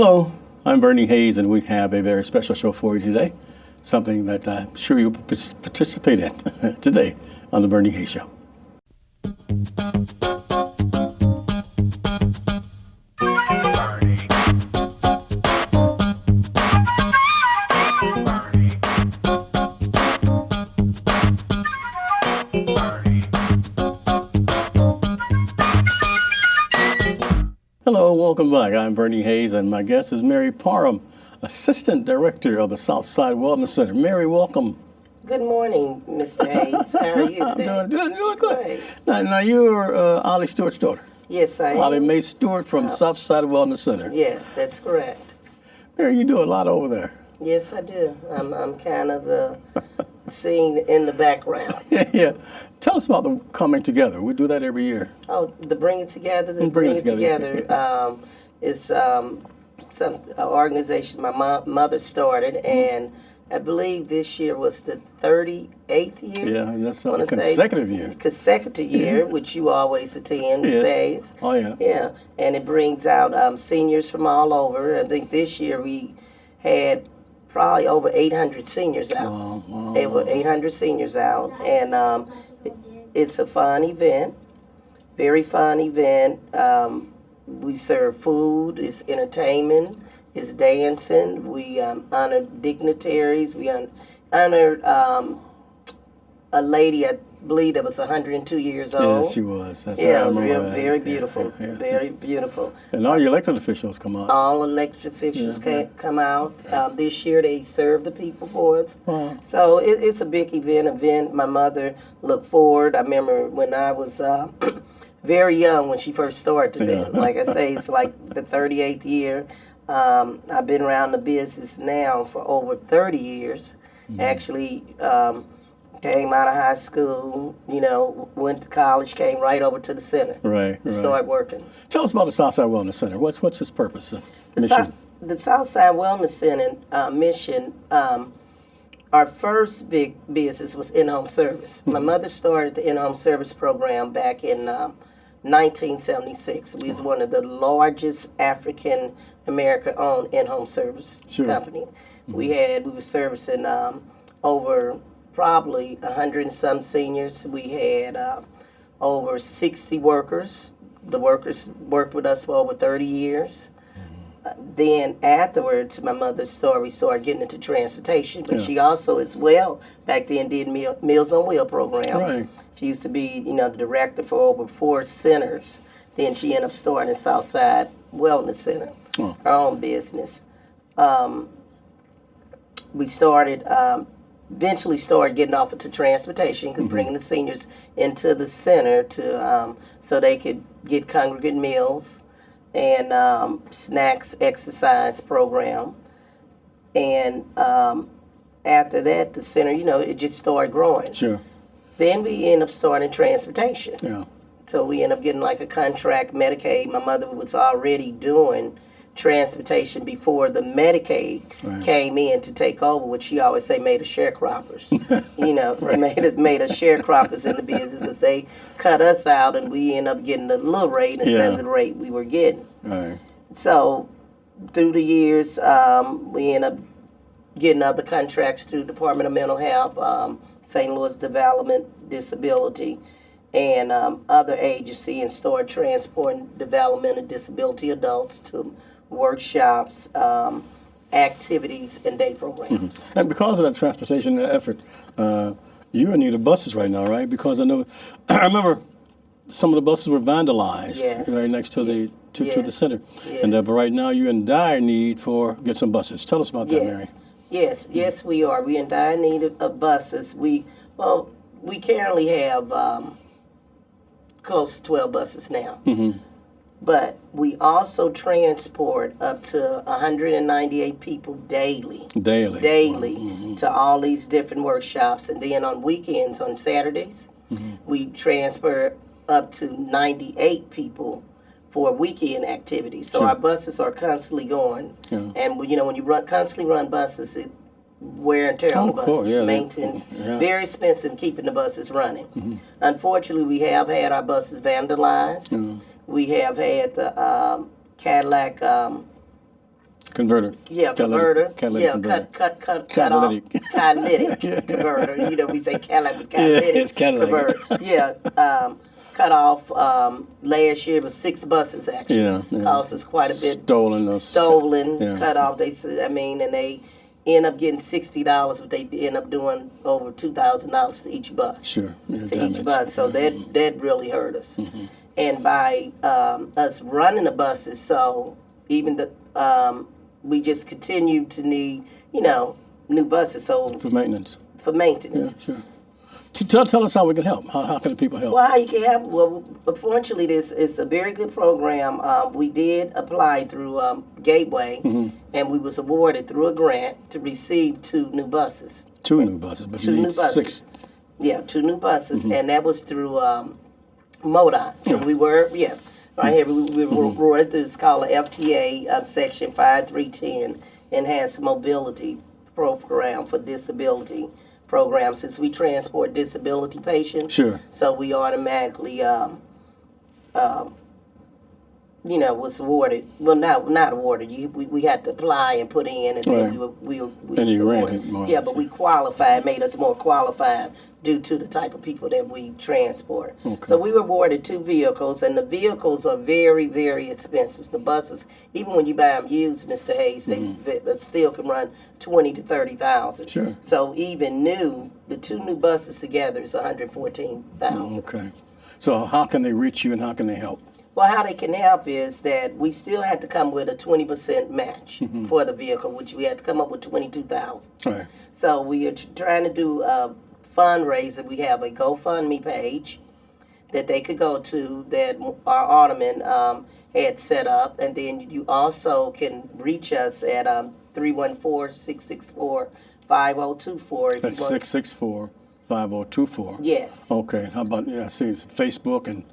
Hello, I'm Bernie Hayes, and we have a very special show for you today. Something that I'm sure you'll participate in today on the Bernie Hayes Show. Hello, welcome back. I'm Bernie Hayes, and my guest is Mary Parram, Assistant Director of the Southside Wellness Center. Mary, welcome. Good morning, Mr. Hayes. How are you today? I'm doing good. Now you're Ollie Stewart's daughter. Yes, I am. Ollie Mae Stewart from Southside Wellness Center. Yes, that's correct. Mary, you do a lot over there. Yes, I do. I'm kind of the scene in the background. Yeah. Tell us about the coming together. We do that every year. Oh, the Bring It Together. The Bring It Together is an organization my mother started, and I believe this year was the 38th year. Yeah, and that's a consecutive year. Consecutive year, which you always attend these days. Oh, yeah. Yeah, and it brings out seniors from all over. I think this year we had probably over 800 seniors out. Wow. Over 800 seniors out, and it's a fun event, very fun event. We serve food, it's entertainment, it's dancing. We honor dignitaries. We honored a lady, I believe, that was 102 years old. Yeah, she was. That's very beautiful, very beautiful. And all your elected officials come out. All elected officials come out. This year they serve the people for us. Wow. So it's a big event. My mother looked forward. I remember when I was very young when she first started the event. Like I say, it's like the 38th year. I've been around the business now for over 30 years. Mm-hmm. Actually, came out of high school, went to college, came right over to the center. Right. Started working. Tell us about the Southside Wellness Center. What's its purpose, mission? The Southside Wellness Center mission, our first big business was in-home service. My mother started the in-home service program back in 1976. We was one of the largest African American-owned in-home service company. Mm-hmm. We were servicing over probably 100 and some seniors. We had over 60 workers. The workers worked with us for over 30 years. Then afterwards, my mother's story, we started getting into transportation. But she also, as well, back then did Meals on Wheels program. Right. She used to be, the director for over 4 centers. Then she ended up starting the Southside Wellness Center, her own business. We started, eventually started getting off into transportation, bringing the seniors into the center to so they could get congregate meals and snacks, exercise program. And after that, the center, it just started growing. Sure. Then we ended up starting transportation. Yeah. So we ended up getting like a contract, Medicaid. My mother was already doing transportation before the Medicaid came in to take over, which she always say made us sharecroppers. made us sharecroppers in the business because they cut us out and we end up getting a little rate instead of the rate we were getting. Right. So through the years, we end up getting other contracts through Department of Mental Health, St. Louis Development, Disability, and other agencies, and started transporting development and disability adults to workshops, activities, and day programs. Mm-hmm. And because of that transportation effort, you're in need of buses right now, right? Because I remember some of the buses were vandalized right next to the center. Yes. And but right now you're in dire need for get some buses. Tell us about that, Mary. Yes, we are. We're in dire need of buses. We currently have close to 12 buses now. Mm-hmm. But we also transport up to 198 people daily to all these different workshops. And then on weekends, on Saturdays, we transfer up to 98 people for weekend activities. So our buses are constantly going. Yeah. And when you constantly run buses, it wear and tear on the buses, maintenance, very expensive keeping the buses running. Mm-hmm. Unfortunately, we have had our buses vandalized. Mm-hmm. We have had the Cadillac Converter. Yeah, converter. Catalytic Yeah, converter. cut off. Catalytic Yeah. converter. You know, we say catalytic it's catalytic. converter. Yeah. Cut off. Last year it was 6 buses actually. Yeah. Cost us quite a bit. Stolen. Cut off. They said, and they end up getting $60, but they end up doing over $2,000 to each bus. Sure. Yeah, to each bus. So that really hurt us. Mm-hmm. And by us running the buses, so even we just continue to need, new buses. So for maintenance. Yeah, sure. Tell us how we can help. How can the people help? Well, how you can help? Well, fortunately, this is a very good program. We did apply through Gateway, and we was awarded through a grant to receive 2 new buses. 2 new buses, but you need 6. Yeah, 2 new buses, and that was through MoDOT. So we were, right here, we were awarded through, it's called a FTA Section 5310, Enhanced Mobility Program for Disability Program, since we transport disability patients. Sure. So we automatically, was awarded. Well, not awarded. We had to apply and put in, and then we and you awarded. granted more. Yeah, but we qualified, made us more qualified due to the type of people that we transport. Okay. So we were awarded 2 vehicles, and the vehicles are very, very expensive. The buses, even when you buy them used, Mr. Hayes, they still can run $20,000 to $30,000. Sure. So even the 2 new buses together is $114,000. Okay. So how can they reach you and how can they help? Well, how they can help is that we still had to come with a 20% match for the vehicle, which we had to come up with $22,000. Right. So we are trying to do a fundraiser. We have a GoFundMe page that they could go to that our alderman had set up, and then you also can reach us at 314-664-5024. That's 664-5024. Yes. Okay. How about I see it's Facebook and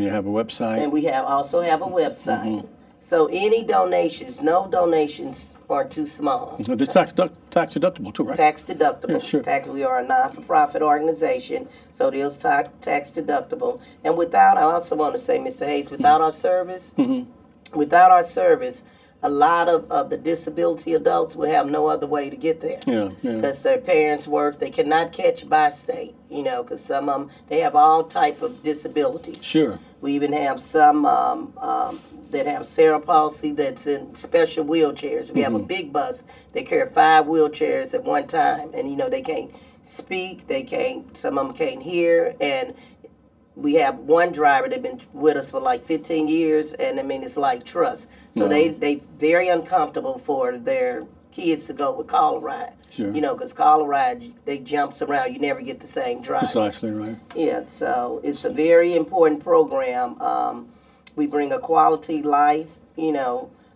you have a website. And we also have a website. So any donations, no donations are too small. They're tax deductible too, right? Tax deductible. Yeah, sure. We are a non-for-profit organization, so it is tax deductible. And I also want to say, Mr. Hayes, without our service, a lot of the disability adults will have no other way to get there. Yeah. Because their parents work, they cannot catch by state, because some of them, they have all type of disabilities. Sure. We even have some that have cerebral palsy that's in special wheelchairs. We have a big bus. They carry 5 wheelchairs at one time, and they can't speak. Some of them can't hear, and we have one driver that's been with us for like 15 years, and it's like trust. So they very uncomfortable for their kids to go with call a ride. Sure. Because call a ride, they jumps around. You never get the same driver. Precisely right. Yeah, so it's a very important program. We bring a quality life,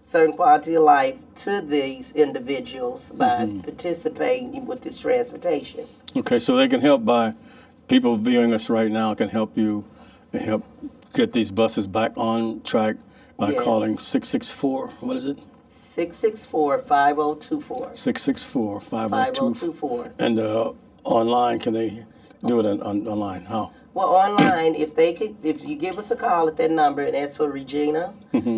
certain quality of life to these individuals by participating with this transportation. Okay, so they can help by people viewing us right now can help you help get these buses back on track by calling 664. What is it? 664-5024. 664-5024. And online, can they do it online? How? Well, online, if you give us a call at that number and ask for Regina,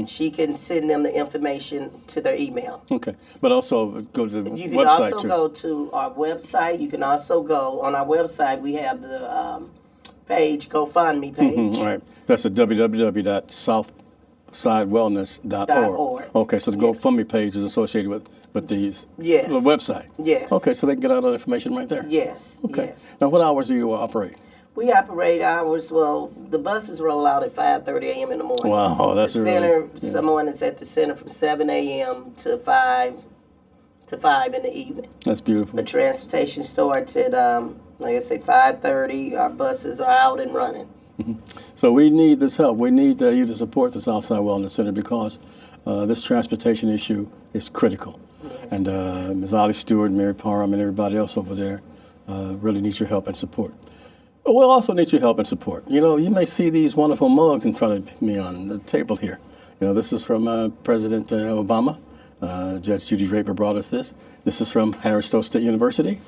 she can send them the information to their email. Okay, but also go to the website too. You can also go to our website. You can also go on our website. We have the page, GoFundMe page. Right, that's at www.southsidewellness.org. Okay, so the GoFundMe page is associated with the website. Yes. Okay, so they can get all that information right there. Yes. Okay. Yes. Now, what hours do you operate? We operate hours. Well, the buses roll out at 5:30 a.m. in the morning. Wow, that's the center. Someone is at the center from 7 a.m. to 5 in the evening. That's beautiful. The transportation starts at like I say 5:30. Our buses are out and running. So we need this help. We need you to support the Southside Wellness Center because this transportation issue is critical. Yes. And Ms. Ollie Stewart, Mary Parram, and everybody else over there really needs your help and support. But we'll also need your help and support. You may see these wonderful mugs in front of me on the table here. This is from President Obama. Judge Judy Draper brought us this. This is from Harris-Stowe State University.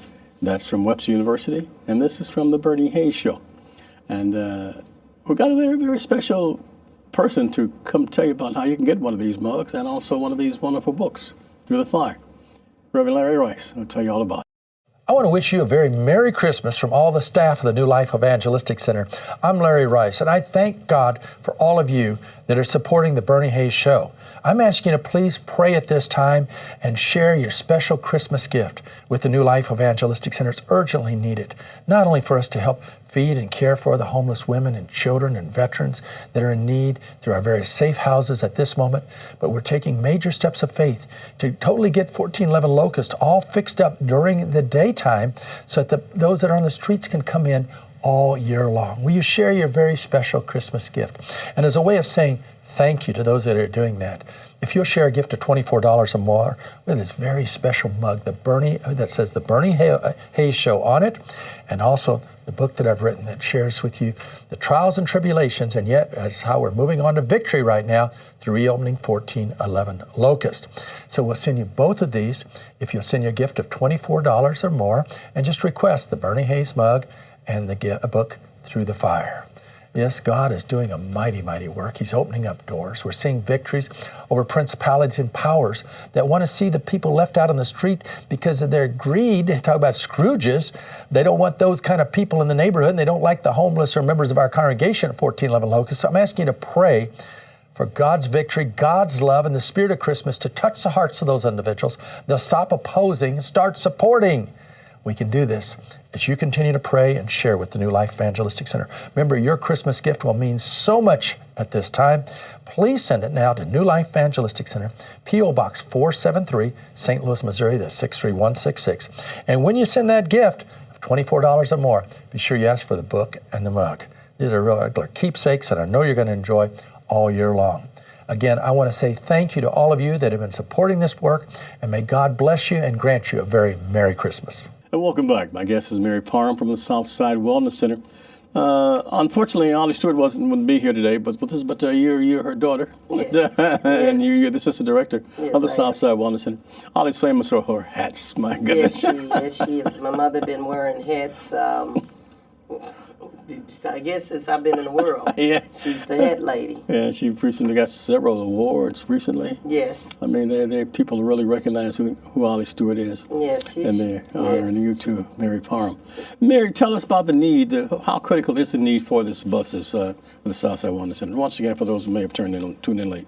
That's from Webster University. And this is from the Bernie Hayes Show. And we've got a very, very special person to come tell you about how you can get one of these mugs and also one of these wonderful books. through the fire. Reverend Larry Rice will tell you all about it. I want to wish you a very Merry Christmas from all the staff of the New Life Evangelistic Center. I'm Larry Rice, and I thank God for all of you that are supporting the Bernie Hayes Show. I'm asking you to please pray at this time and share your special Christmas gift with the New Life Evangelistic Center. It's urgently needed, not only for us to help feed and care for the homeless women and children and veterans that are in need through our various safe houses at this moment, but we're taking major steps of faith to totally get 1411 Locust all fixed up during the daytime so that those that are on the streets can come in all year long. Will you share your very special Christmas gift? And as a way of saying thank you to those that are doing that, if you'll share a gift of $24 or more with this very special mug, that says the Bernie Hayes Show on it, and also the book that I've written that shares with you the trials and tribulations, and yet as how we're moving on to victory right now through reopening 1411 Locust. So we'll send you both of these if you'll send your gift of $24 or more and just request the Bernie Hayes mug and a book Through the Fire. Yes, God is doing a mighty, mighty work. He's opening up doors. We're seeing victories over principalities and powers that want to see the people left out on the street because of their greed. They talk about Scrooges. They don't want those kind of people in the neighborhood, and they don't like the homeless or members of our congregation at 1411 Locust. So I'm asking you to pray for God's victory, God's love, and the spirit of Christmas to touch the hearts of those individuals. They'll stop opposing and start supporting. We can do this as you continue to pray and share with the New Life Evangelistic Center. Remember, your Christmas gift will mean so much at this time. Please send it now to New Life Evangelistic Center, P.O. Box 473, St. Louis, Missouri, that's 63166. And when you send that gift of $24 or more, be sure you ask for the book and the mug. These are real regular keepsakes that I know you're going to enjoy all year long. Again, I want to say thank you to all of you that have been supporting this work, and may God bless you and grant you a very Merry Christmas. And welcome back. My guest is Mary Parram from the Southside Wellness Center. Unfortunately, Ollie Stewart wouldn't be here today, but you're her daughter. Yes. And you're the assistant director of the I Southside Wellness Center. Ollie's famous for her hats. My goodness. Yes, she is. My mother been wearing hats. I guess since I've been in the world. Yeah. She's the hat lady. Yeah, she recently got several awards recently. Yes. I mean, people really recognize who Ollie Stewart is. Yes. And they're honoring you too, Mary Parham. Mary, tell us about the need. How critical is the need for this buses for the Southside Wellness Center? Once again, for those who may have tuned in late.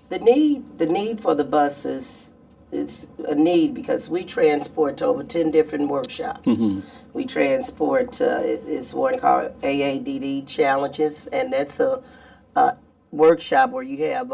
The need for the buses. It's a need because we transport to over 10 different workshops. Mm-hmm. We transport, it's one called AADD Challenges, and that's a workshop where you have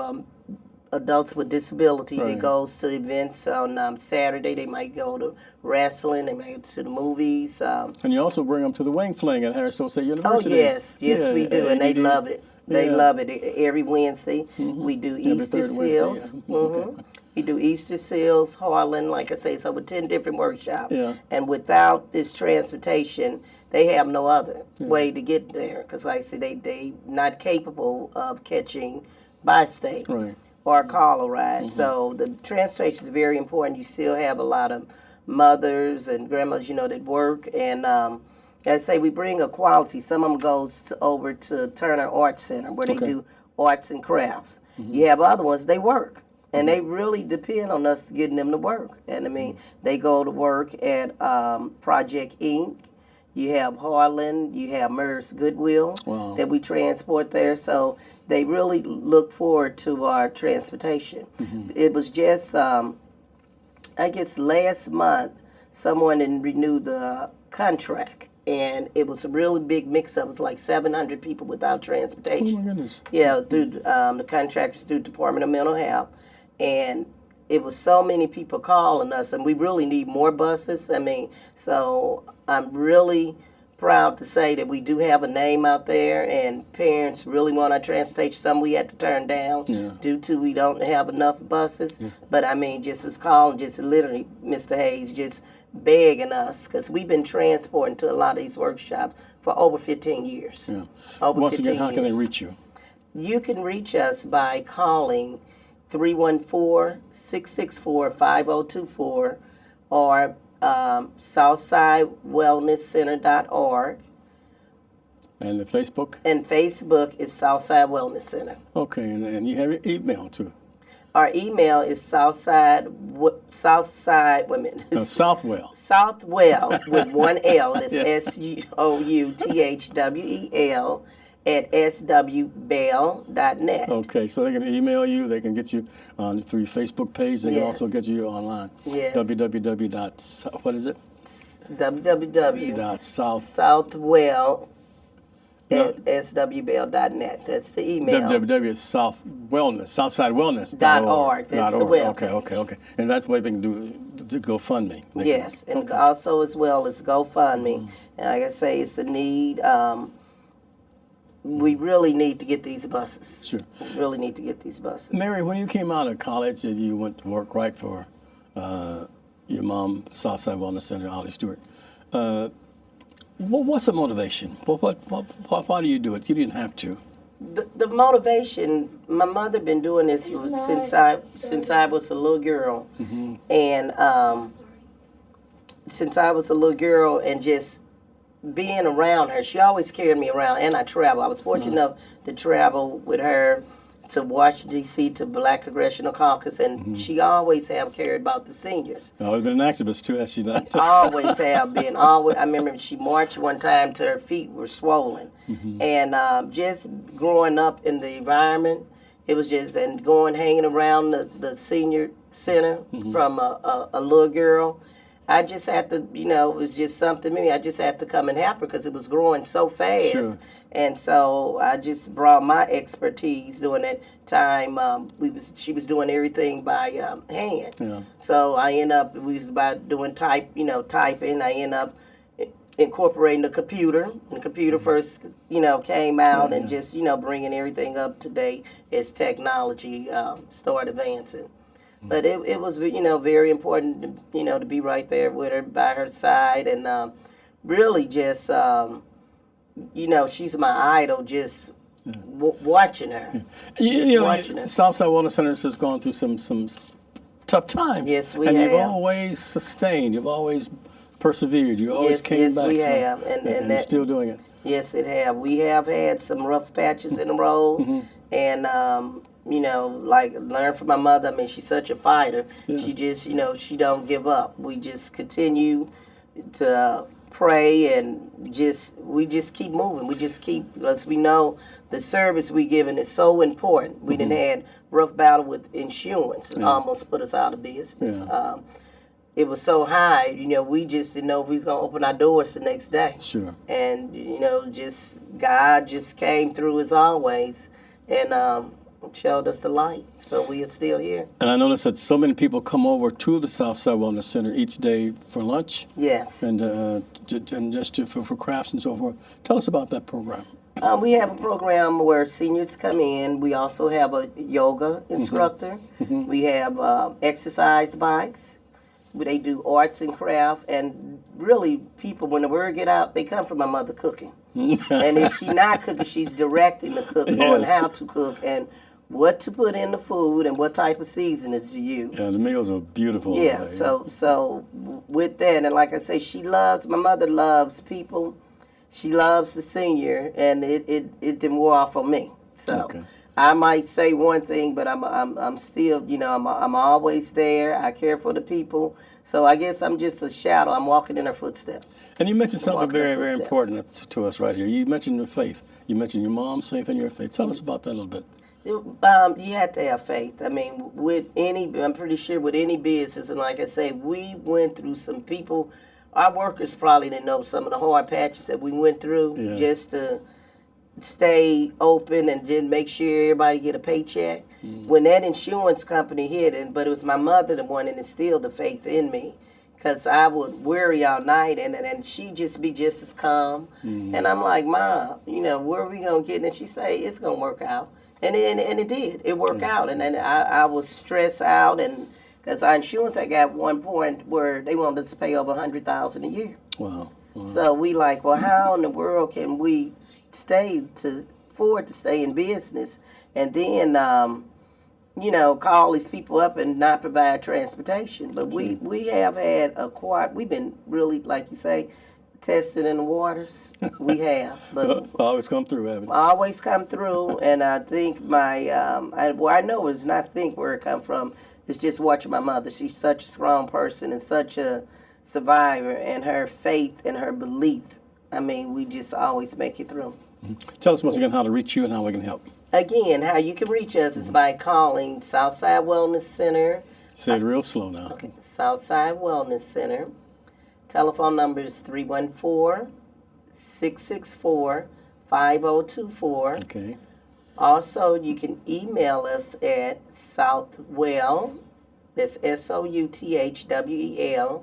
adults with disability that goes to events on Saturday. They might go to wrestling, they might go to the movies. And you also bring them to the wing fling at Harris-Stowe State University. Oh, yes, we do, and they love it. They love it. Every Wednesday, we do Easter seals. Okay. We do Easter seals, Harlan, like I say, it's over 10 different workshops. Yeah. And without this transportation, they have no other way to get there. Because like I say, they not capable of catching bi-state or a caller ride. Mm-hmm. So the transportation is very important. You still have a lot of mothers and grandmothers, that work. And I say we bring a quality. Some of them goes over to Turner Arts Center where they do arts and crafts. Mm-hmm. You have other ones, they work. And they really depend on us getting them to work. And I mean, they go to work at Project Inc. You have Harlan, you have Murr's Goodwill that we transport there. So they really look forward to our transportation. Mm-hmm. It was just, I guess last month, someone didn't renew the contract. And it was a really big mix-up. It was like 700 people without transportation. Oh, my goodness. Yeah, through the contractors through the Department of Mental Health. And it was so many people calling us, and we really need more buses. I mean, so I'm really proud to say that we do have a name out there, and parents really want our transportation. Some we had to turn down due to we don't have enough buses. Yeah. But I mean, just was calling, just literally, Mr. Hayes, just begging us, because we've been transporting to a lot of these workshops for over 15 years. Yeah. Once again, how can they reach you? You can reach us by calling 314-664-5024 or SouthsideWellnessCenter.org. And the Facebook? And Facebook is Southside Wellness Center. Okay, and you have your email too. Our email is Southside, wait a minute. No, Southwell. Southwell with one L. That's Yeah. SOUTHWEL at swbell.net. Okay, so they can email you. They can get you through your Facebook page. They can Yes. also get you online. Yes. www. What is it? www.southwell at swbell.net. That's the email. www.southsidewellness.org. That's the web page. Okay. And that's what they can do to GoFundMe. Yes, and also as well as GoFundMe. And like I say, it's a need. We really need to get these buses. Sure. We really need to get these buses. Mary, when you came out of college and you went to work right for your mom, Southside Wellness Center, Ollie Stewart, what's the motivation? Why do you do it? You didn't have to. The motivation, my mother been doing this since I was a little girl. And since I was a little girl and just being around her, she always carried me around, and I travel. I was fortunate enough to travel with her to Washington, D.C., to Black Congressional Caucus, and she always have cared about the seniors. Oh, been an activist too, has she not? Always have been. Always. I remember she marched one time till her feet were swollen, and just growing up in the environment, it was just and hanging around the senior center from a little girl. I just had to, it was just something to me. I just had to come and help her because it was growing so fast. Sure. And so I just brought my expertise during that time. She was doing everything by hand. Yeah. So I we was about doing typing. I ended up incorporating the computer. When the computer first, came out and just, bringing everything up to date as technology started advancing. But it was, very important, to be right there with her, by her side, and really just, she's my idol, just watching her. Watching her. Southside Wellness Center has gone through some tough times. Yes, we and have. You've always sustained. You've always persevered. You always came back. Yes, we have. And you're still doing it. Yes, it have. We have had some rough patches in the road, and like learn from my mother. I mean, she's such a fighter. Yeah. She just, she don't give up. We just continue to pray and we just keep moving. We just keep, because we know the service we giving is so important. We done had rough battle with insurance and almost put us out of business. Yeah. It was so high, we just didn't know if we was going to open our doors the next day. Sure. And, just God just came through as always and showed us the light. So we are still here. And I noticed that so many people come over to the Southside Wellness Center each day for lunch. Yes. And just for crafts and so forth. Tell us about that program. We have a program where seniors come in. We also have a yoga instructor. We have exercise bikes. They do arts and craft, and really people, when the word get out, they come from my mother cooking. And if she's not cooking, she's directing the cook on how to cook and what to put in the food and what type of seasonings to use. Yeah, the meals are beautiful. Yeah, so with that, and like I say, my mother loves people. She loves the senior, and it didn't wear off on me. So I might say one thing, but I'm still, I'm always there. I care for the people. So I guess I'm just a shadow. I'm walking in her footsteps. And you mentioned something very, very important to us right here. You mentioned your faith. You mentioned your mom's faith and your faith. Tell us about that a little bit. You have to have faith. I mean, I'm pretty sure with any business, and like I say, we went through some people. Our workers probably didn't know some of the hard patches that we went through just to stay open and then make sure everybody get a paycheck. When that insurance company hit, but it was my mother the one that instilled the faith in me, because I would worry all night and she just be just as calm. And I'm like, Mom, where are we going to get? And she say, it's going to work out. And it did. It worked out. And then I was stressed out, and because our insurance, I got one point where they wanted us to pay over $100,000 a year. Wow. So we like, well, how in the world can we afford to stay in business, and then call these people up and not provide transportation? But we have had we've been really, like you say, Tested in the waters, we have, but always come through, haven't it? always come through. And I think I know it's not think where it come from. It's just watching my mother. She's such a strong person and such a survivor, and her faith and her belief. I mean, we just always make it through. Tell us once again how to reach you and how we can help. Again, how you can reach us is by calling Southside Wellness Center. Say it real slow now. Okay, Southside Wellness Center. Telephone number is 314-664-5024. Okay. Also, you can email us at southwell, that's SOUTHWEL,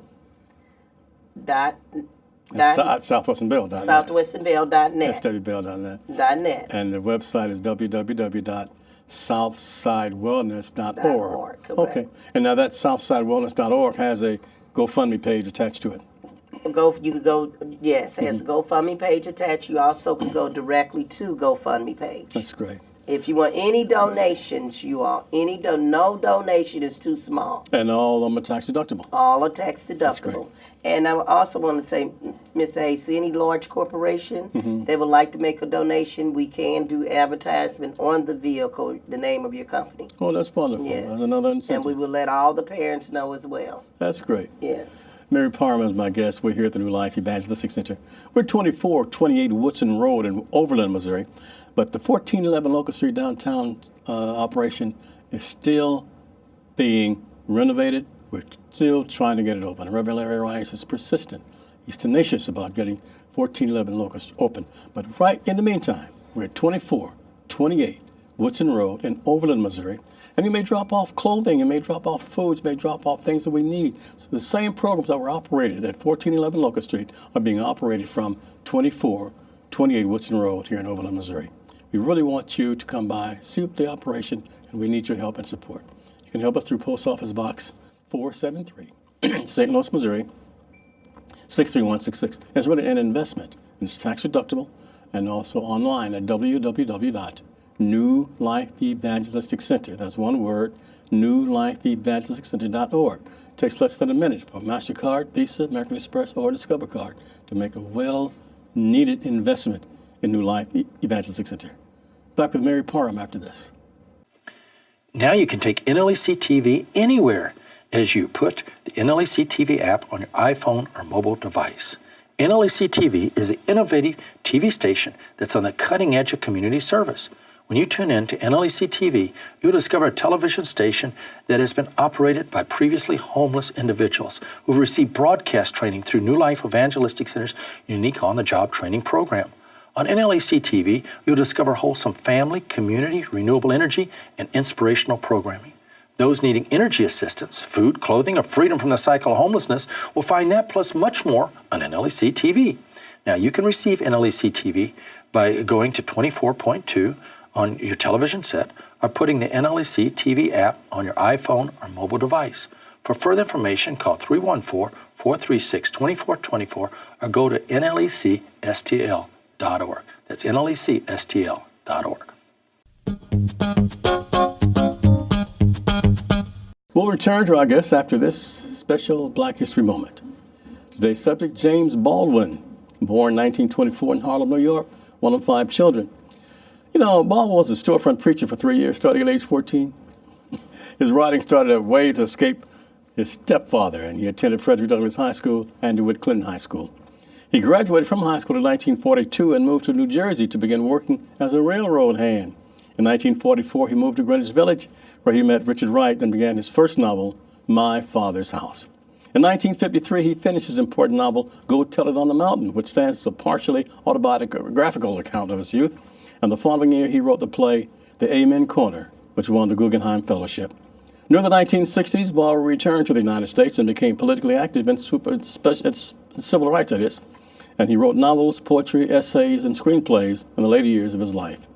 SouthwesternBell.net. SouthwesternBell.net. SWBell.net. .net. And the website is www.southsidewellness.org. Correct. Okay. And now that southsidewellness.org has a GoFundMe page attached to it. You could go, yes, it has a GoFundMe page attached. You also can go directly to GoFundMe page. That's great. If you want any donations, no donation is too small. And all of them are tax deductible. All are tax deductible. And I also want to say, Mr. Hayes, any large corporation that would like to make a donation, we can do advertisement on the vehicle, the name of your company. Oh, that's wonderful. Yes. That's another incentive. And we will let all the parents know as well. That's great. Yes. Mary Parram is my guest. We're here at the New Life Evangelistic Center. We're 2428 Woodson Road in Overland, Missouri. But the 1411 Locust Street downtown operation is still being renovated. We're still trying to get it open. Reverend Larry Rice is persistent. He's tenacious about getting 1411 Locust open. But right in the meantime, we're at 2428 Woodson Road in Overland, Missouri. And you may drop off clothing, you may drop off foods, you may drop off things that we need. So the same programs that were operated at 1411 Locust Street are being operated from 2428 Woodson Road here in Overland, Missouri. We really want you to come by, see the operation, and we need your help and support. You can help us through Post Office Box 473, St. Louis, Missouri, 63166. It's really an investment, and it's tax deductible, and also online at www.New Life Evangelistic Center. That's one word, newlifeevangelisticcenter.org. It takes less than a minute for MasterCard, Visa, American Express, or Discover Card to make a well-needed investment in New Life Evangelistic Center. Back with Mary Parram after this. Now you can take NLEC TV anywhere as you put the NLEC TV app on your iPhone or mobile device. NLEC TV is an innovative TV station that's on the cutting edge of community service. When you tune in to NLEC TV, you'll discover a television station that has been operated by previously homeless individuals who've received broadcast training through New Life Evangelistic Center's unique on-the-job training program. On NLEC TV, you'll discover wholesome family, community, renewable energy, and inspirational programming. Those needing energy assistance, food, clothing, or freedom from the cycle of homelessness will find that plus much more on NLEC TV. Now, you can receive NLEC TV by going to 24.2 on your television set or putting the NLEC TV app on your iPhone or mobile device. For further information, call 314-436-2424 or go to nlecstl.org. That's nlecstl.org. We'll return to our guests after this special Black History moment. Today's subject, James Baldwin, born 1924 in Harlem, New York, one of 5 children. You know, Baldwin was a storefront preacher for 3 years, starting at age 14. His writing started a way to escape his stepfather, and he attended Frederick Douglass High School and DeWitt Clinton High School. He graduated from high school in 1942 and moved to New Jersey to begin working as a railroad hand. In 1944, he moved to Greenwich Village, where he met Richard Wright and began his first novel, My Father's House. In 1953, he finished his important novel, Go Tell It on the Mountain, which stands as a partially autobiographical account of his youth. And the following year, he wrote the play, The Amen Corner, which won the Guggenheim Fellowship. During the 1960s, Baldwin returned to the United States and became politically active in civil rights, that is. And he wrote novels, poetry, essays, and screenplays in the later years of his life.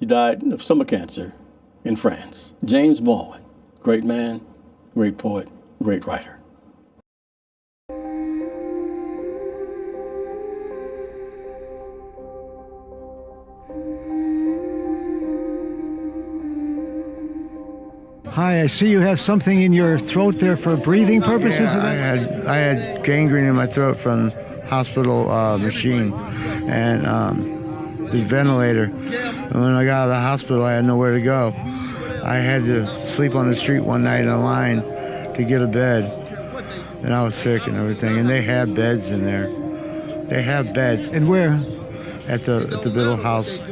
He died of stomach cancer in France. James Baldwin, great man, great poet, great writer. Hi, I see you have something in your throat there for breathing purposes. Yeah, I had gangrene in my throat from hospital machine and the ventilator. And when I got out of the hospital, I had nowhere to go. I had to sleep on the street one night in a line to get a bed, and I was sick and everything. And they had beds in there. They have beds. And where? At the Biddle House.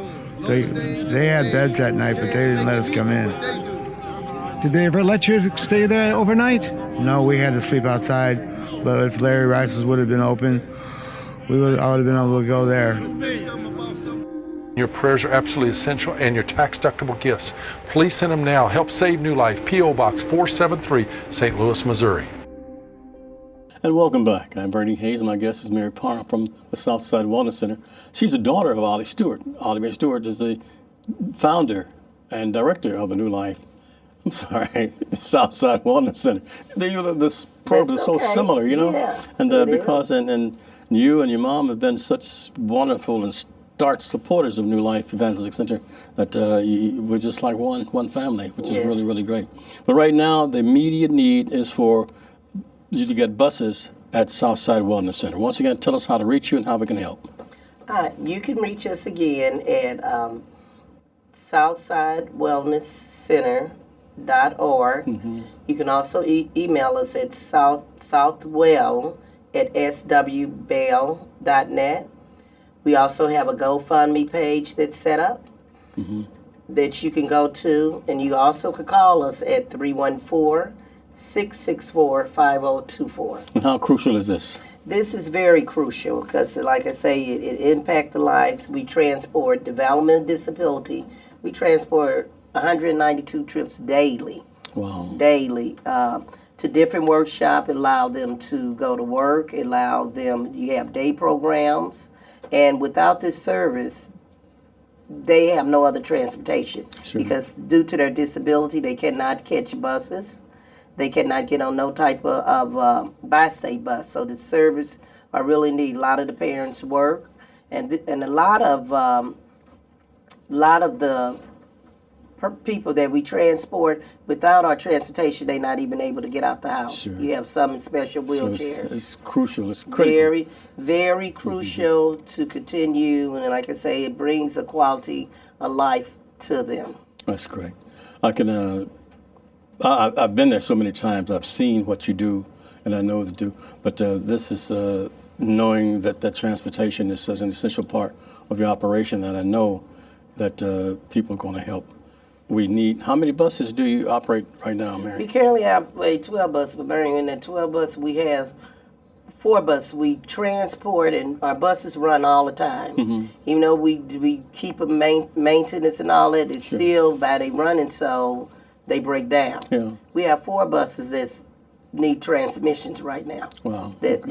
They had beds that night, but they didn't let us come in. Did they ever let you stay there overnight? No, we had to sleep outside. But if Larry Rice's would have been open, I would have been able to go there. Your prayers are absolutely essential, and your tax-deductible gifts. Please send them now. Help save New Life, P.O. Box 473, St. Louis, Missouri. And welcome back. I'm Bernie Hayes. My guest is Mary Parram from the Southside Wellness Center. She's a daughter of Ollie Stewart. Ollie Mae Stewart is the founder and director of the New Life. I'm sorry, Southside Wellness Center. This program is so similar, you know? Yeah, and because and you and your mom have been such wonderful and starch supporters of New Life Evangelistic Center that we're just like one family, which is really, really great. But right now, the immediate need is for you to get buses at Southside Wellness Center. Once again, tell us how to reach you and how we can help. You can reach us again at SouthsideWellnessCenter.org. You can also email us at southwell@swbail.net. We also have a GoFundMe page that's set up that you can go to, and you also could call us at 314-664-5024. And how crucial is this? This is very crucial because, like I say, it impacts the lives. We transport development and disability. We transport 192 trips daily. Wow. Daily to different workshops. It allowed them to go to work. It allowed them, you have day programs. And without this service, they have no other transportation. Because due to their disability, they cannot catch buses. They cannot get on no type of bi-state bus. So the service I really need. A lot of the parents work, and a lot of the people that we transport, without our transportation, they're not even able to get out the house. You have some in special wheelchairs. So it's crucial. It's critical. Very, very crucial to continue. And like I say, it brings a quality of life to them. That's great. I can. I've been there so many times. I've seen what you do, and I know the do. But this is knowing that transportation is such an essential part of your operation. That I know that people are going to help. We need. How many buses do you operate right now, Mary? We currently operate 12 buses, but Mary, in that 12 buses, we have 4 buses. We transport, and our buses run all the time. Even though we keep them maintenance and all that, it's still by they running, so they break down. We have 4 buses that need transmissions right now. Wow. That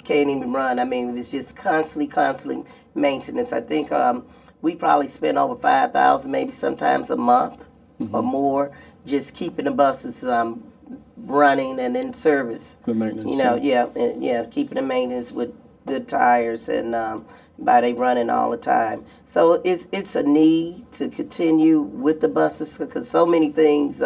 can't even run. I mean, it's just constantly maintenance. I think we probably spend over $5,000, maybe sometimes a month or more, just keeping the buses running and in service. Good maintenance. Keeping the maintenance with good tires and by they running all the time. So it's a need to continue with the buses because so many things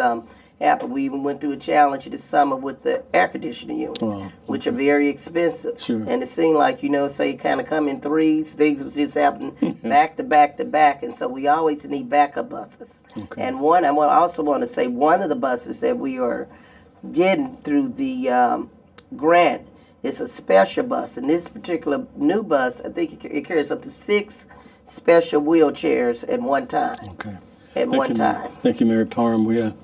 happen. We even went through a challenge this summer with the air conditioning units, which are very expensive. And it seemed like, say kind of come in threes. Things was just happening back to back to back. And so we always need backup buses. And I also want to say one of the buses that we are getting through the grant is a special bus. And this particular new bus, I think it carries up to 6 special wheelchairs at one time. Thank you, Mary Parram.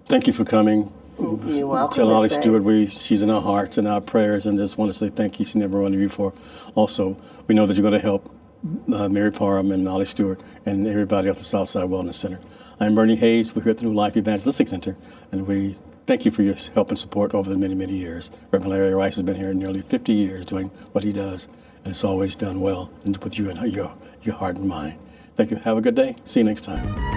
Thank you for coming. You're welcome. Tell Ollie Stewart she's in our hearts and our prayers, and just want to say thank each and every one of you for also, we know that you're going to help Mary Parram and Ollie Stewart and everybody at the Southside Wellness Center. I'm Bernie Hayes. We're here at the New Life Evangelistic Center, and we thank you for your help and support over the many, many years. Reverend Larry Rice has been here nearly 50 years doing what he does, and it's always done well and with you and your heart and mind. Thank you. Have a good day. See you next time.